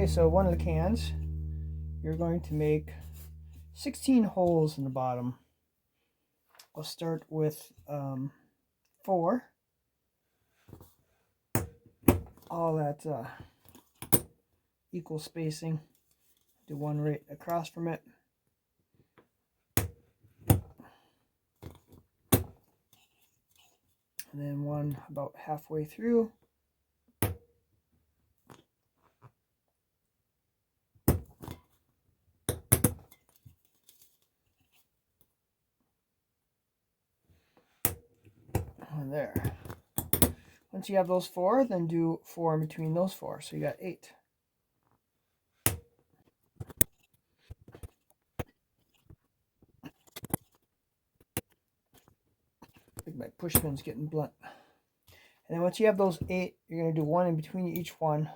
Okay, so one of the cans, you're going to make 16 holes in the bottom. I'll start with 4. All that equal spacing. Do one right across from it. And then one about halfway through. And there. Once you have those 4, then do 4 in between those 4. So you got 8. I think my push pin's getting blunt. And then once you have those 8, you're going to do 1 in between each one.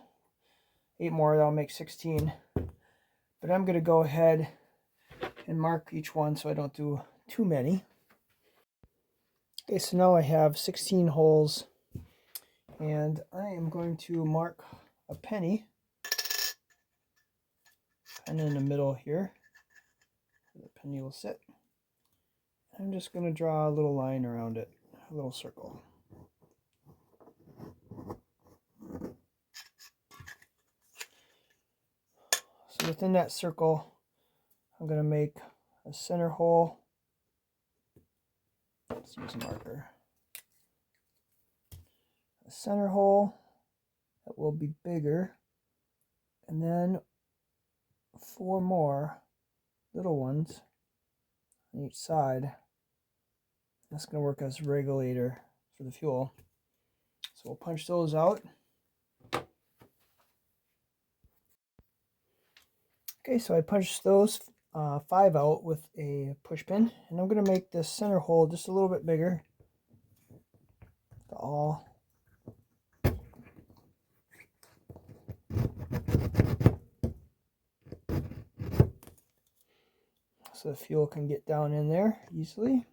8 more, that'll make 16. But I'm going to go ahead and mark each one so I don't do too many. Okay, so now I have 16 holes, and I am going to mark a penny kind of in the middle here. The penny will sit. I'm just going to draw a little line around it, a little circle. So within that circle, I'm going to make a center hole. Let's use a marker. A center hole that will be bigger, and then 4 more little ones on each side. That's going to work as a regulator for the fuel. So we'll punch those out. Okay, so I punched those 5 out with a push pin, and I'm going to make this center hole just a little bit bigger. All so the fuel can get down in there easily.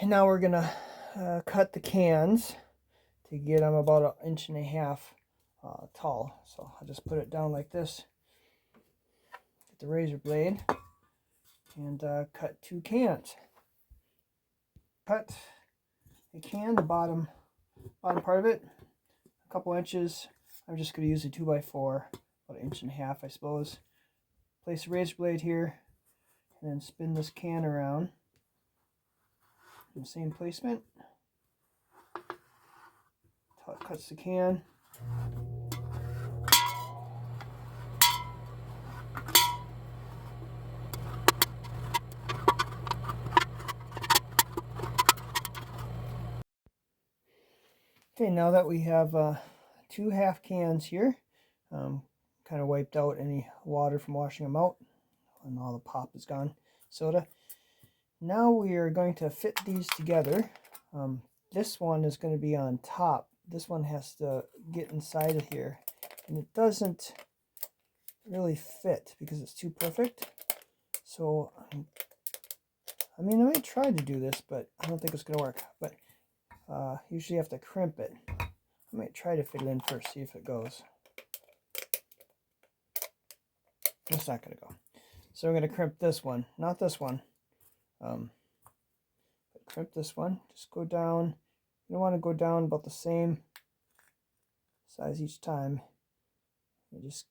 And now we're going to cut the cans to get them about 1.5 inches tall. So I'll just put it down like this. Get the razor blade and cut 2 cans. Cut a can, the bottom part of it, a couple inches. I'm just going to use a 2x4, about 1.5 inches, I suppose. Place the razor blade here, and then spin this can around. In the same placement. Until it cuts the can. Okay, now that we have 2 half cans here, kind of wiped out any water from washing them out, and all the pop is gone, soda. Now we are going to fit these together. This one is going to be on top. This one has to get inside of here, and it doesn't really fit because it's too perfect. So, I mean, I might try to do this, but I don't think it's going to work. But usually you have to crimp it. I might try to fit it in first, see if it goes. It's not going to go. So I'm going to crimp this one, not this one. But crimp this one. Just go down. You don't want to go down about the same size each time. You just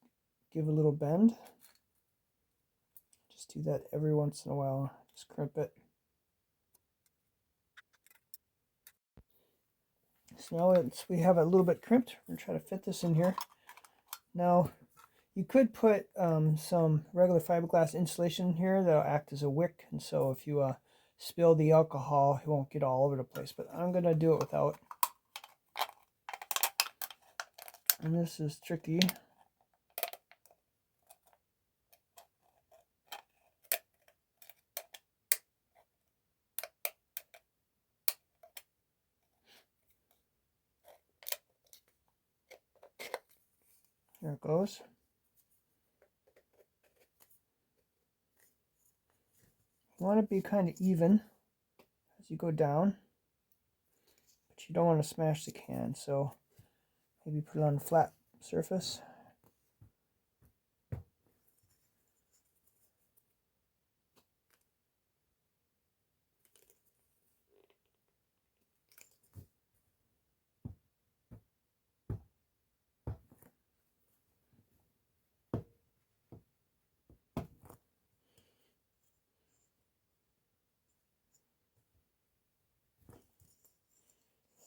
give a little bend. Just do that every once in a while. Just crimp it. So now we have it a little bit crimped. We're going to try to fit this in here. Now, you could put some regular fiberglass insulation here that'll act as a wick, and so if you spill the alcohol, it won't get all over the place. But I'm going to do it without. And this is tricky. There it goes. You want to be kind of even as you go down, but you don't want to smash the can, so maybe put it on flat surface.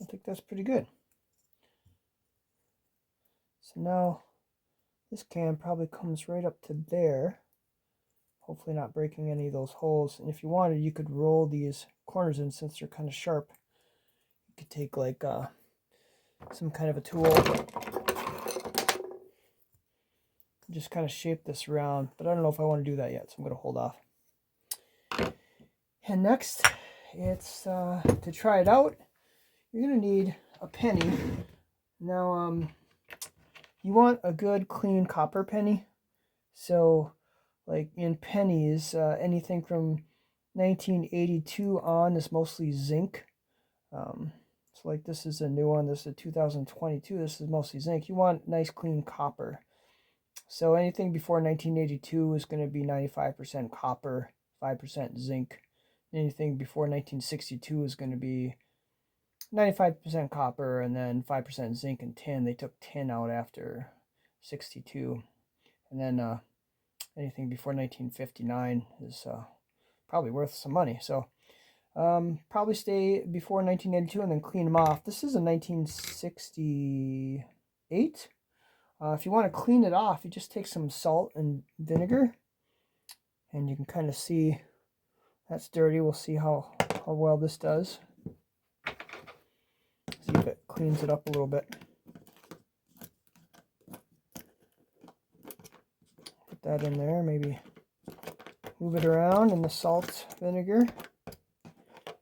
I think that's pretty good. So now this can probably comes right up to there. Hopefully not breaking any of those holes. And if you wanted, you could roll these corners in since they're kind of sharp. You could take like some kind of a tool, just kind of shape this around. But I don't know if I want to do that yet, so I'm going to hold off. And next, it's to try it out, you're going to need a penny. Now, you want a good clean copper penny. So, like in pennies, anything from 1982 on is mostly zinc. So like this is a new one. This is a 2022. This is mostly zinc. You want nice clean copper. So anything before 1982 is going to be 95% copper, 5% zinc. Anything before 1962 is going to be 95% copper and then 5% zinc and tin. They took tin out after 62. And then anything before 1959 is probably worth some money. So probably stay before 1982 and then clean them off. This is a 1968. If you want to clean it off, you just take some salt and vinegar, and you can kind of see that's dirty. We'll see how well this does. See if it cleans it up a little bit. Put that in there, maybe move it around in the salt vinegar.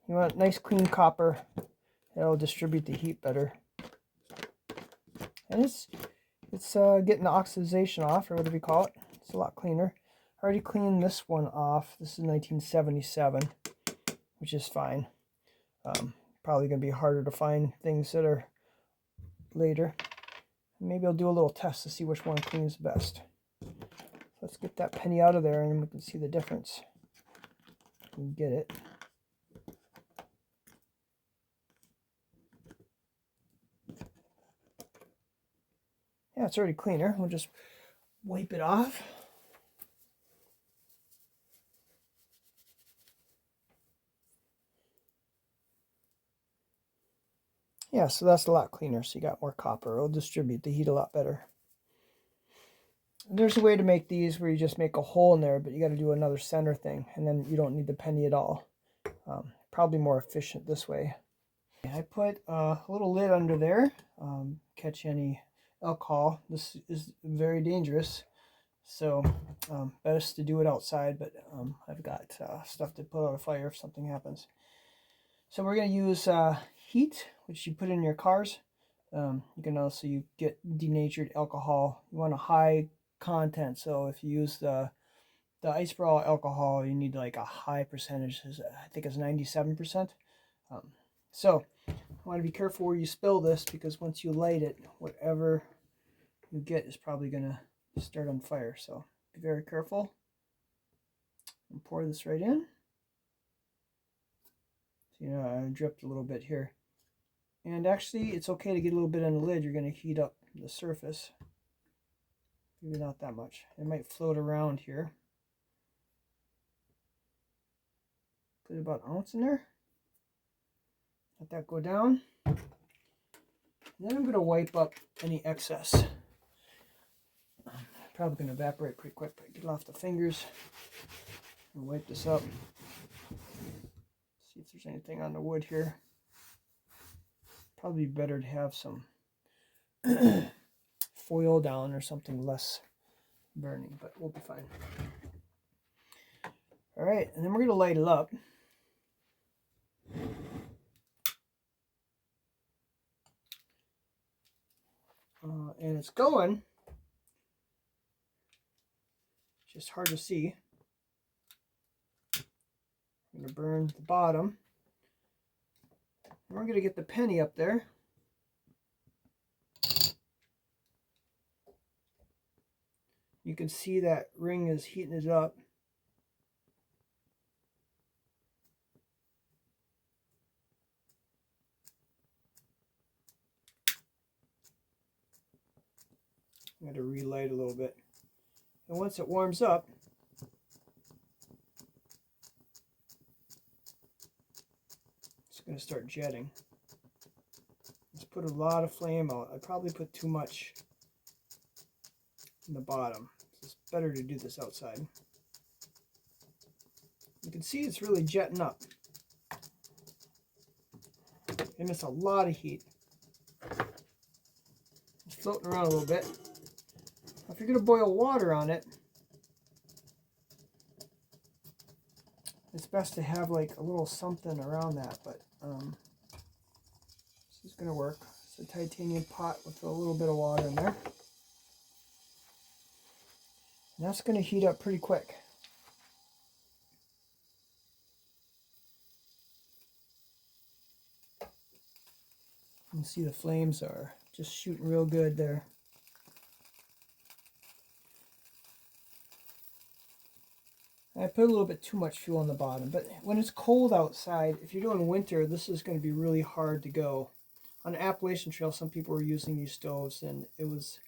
You want nice clean copper. It'll distribute the heat better. And it's getting the oxidation off, or whatever you call it. It's a lot cleaner. I already cleaned this one off. This is 1977, which is fine. Probably going to be harder to find things that are later. Maybe I'll do a little test to see which one cleans best. Let's get that penny out of there and we can see the difference. You can get it. Yeah, it's already cleaner. We'll just wipe it off. Yeah, so that's a lot cleaner. So you got more copper. It'll distribute the heat a lot better. And there's a way to make these where you just make a hole in there, but you got to do another center thing, and then you don't need the penny at all. Probably more efficient this way. I put a little lid under there, catch any alcohol. This is very dangerous, so best to do it outside, but I've got stuff to put out a fire if something happens. So we're going to use heat, which you put in your cars. You can also get denatured alcohol. You want a high content, so if you use the ice brawl alcohol, you need like a high percentage. I think it's 97%. So you want to be careful where you spill this, because once you light it, whatever you get is probably going to start on fire. So be very careful. And pour this right in. So, I dripped a little bit here. And actually, it's okay to get a little bit on the lid. You're going to heat up the surface. Maybe not that much. It might float around here. Put about an ounce in there. Let that go down. And then I'm going to wipe up any excess. Probably going to evaporate pretty quick, but get it off the fingers and wipe this up. See if there's anything on the wood here. Probably better to have some foil down or something less burning, but we'll be fine. All right, and then we're going to light it up. And it's going. Just hard to see. I'm going to burn the bottom. And we're going to get the penny up there. You can see that ring is heating it up. I'm going to relight a little bit. And once it warms up, it's going to start jetting. Let's put a lot of flame out. I probably put too much in the bottom. So it's better to do this outside. You can see it's really jetting up. And it's a lot of heat. It's floating around a little bit. If you're going to boil water on it, it's best to have like a little something around that, but this is going to work. It's a titanium pot with a little bit of water in there. And that's going to heat up pretty quick. You can see the flames are just shooting real good there. I put a little bit too much fuel on the bottom, but when it's cold outside, if you're doing winter, this is going to be really hard to go. On the Appalachian Trail, some people were using these stoves, and it was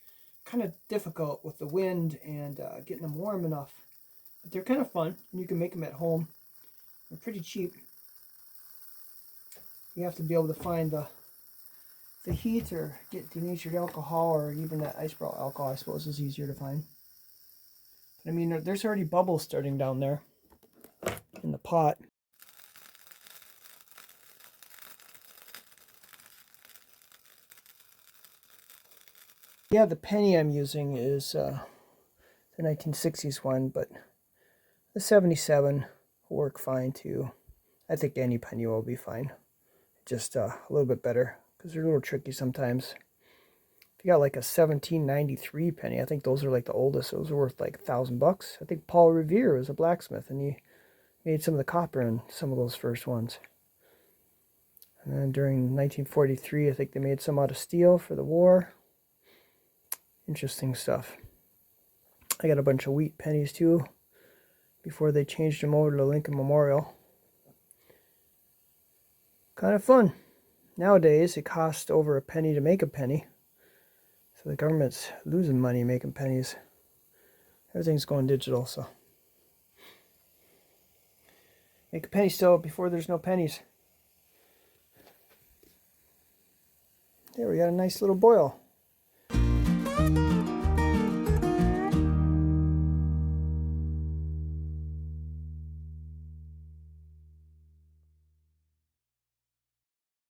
kind of difficult with the wind and getting them warm enough. But they're kind of fun, and you can make them at home. They're pretty cheap. You have to be able to find the heat or get denatured alcohol, or even that ice brown alcohol, I suppose, is easier to find. I mean, there's already bubbles starting down there in the pot. Yeah, the penny I'm using is the 1960s one, but the 77 will work fine too. I think any penny will be fine. Just a little bit better because they're a little tricky sometimes. If you got like a 1793 penny, I think those are like the oldest. Those are worth like $1,000. I think Paul Revere was a blacksmith, and he made some of the copper in some of those first ones. And then during 1943, I think they made some out of steel for the war. Interesting stuff. I got a bunch of wheat pennies too, before they changed them over to Lincoln Memorial. Kind of fun. Nowadays, it costs over a penny to make a penny. So the government's losing money making pennies. Everything's going digital, so. Make a penny still before there's no pennies. There, we got a nice little boil.